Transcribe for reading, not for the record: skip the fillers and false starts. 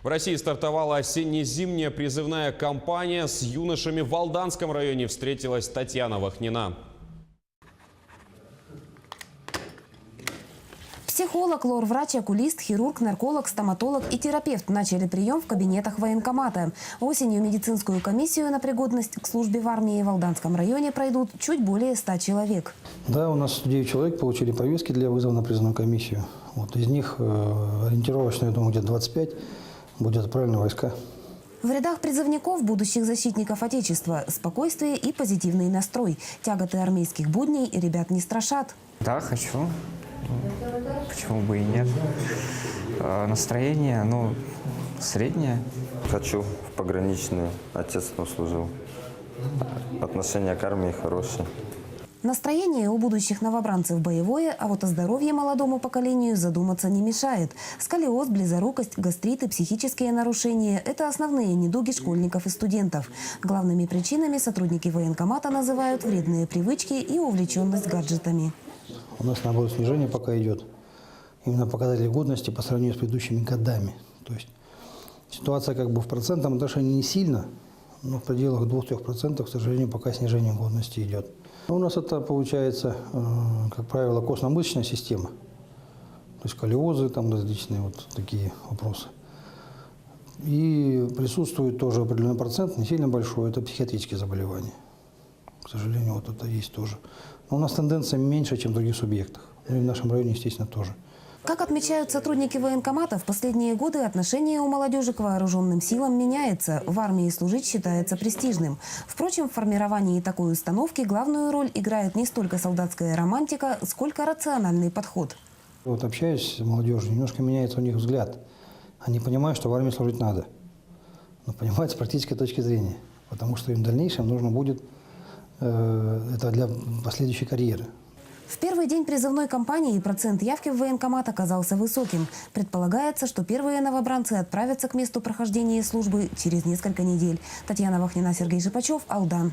В России стартовала осенне-зимняя призывная кампания. С юношами в Алданском районе встретилась Татьяна Вахнина. Психолог, лор-врач, окулист, хирург, нарколог, стоматолог и терапевт начали прием в кабинетах военкомата. Осенью медицинскую комиссию на пригодность к службе в армии в Алданском районе пройдут чуть более 100 человек. Да, у нас 9 человек получили повестки для вызова на призывную комиссию. Вот, из них ориентировочно, я думаю, где-то 25 будет отправлено в войска. В рядах призывников, будущих защитников Отечества, спокойствие и позитивный настрой. Тяготы армейских будней ребят не страшат. Да, хочу. Почему бы и нет? Настроение, среднее. Хочу в пограничные. Отец там служил. Отношение к армии хорошее. Настроение у будущих новобранцев боевое, а вот о здоровье молодому поколению задуматься не мешает. Сколиоз, близорукость, гастриты, психические нарушения – это основные недуги школьников и студентов. Главными причинами сотрудники военкомата называют вредные привычки и увлеченность гаджетами. У нас, наоборот, снижение пока идет. Именно показатели годности по сравнению с предыдущими годами. То есть ситуация как бы в процентном отношении не сильно, но в пределах 2-3%, к сожалению, пока снижение годности идет. У нас это получается, как правило, костно-мышечная система. То есть сколиозы, там различные вот такие вопросы. И присутствует тоже определенный процент, не сильно большой, это психиатрические заболевания. К сожалению, вот это есть тоже. Но у нас тенденция меньше, чем в других субъектах. Ну и в нашем районе, естественно, тоже. Как отмечают сотрудники военкомата, в последние годы отношение у молодежи к вооруженным силам меняется. В армии служить считается престижным. Впрочем, в формировании такой установки главную роль играет не столько солдатская романтика, сколько рациональный подход. Вот общаюсь с молодежью, немножко меняется у них взгляд. Они понимают, что в армии служить надо. Но понимают с практической точки зрения. Потому что им в дальнейшем нужно будет это для последующей карьеры. В первый день призывной кампании процент явки в военкомат оказался высоким. Предполагается, что первые новобранцы отправятся к месту прохождения службы через несколько недель. Татьяна Вахнина, Сергей Шипачев, Алдан.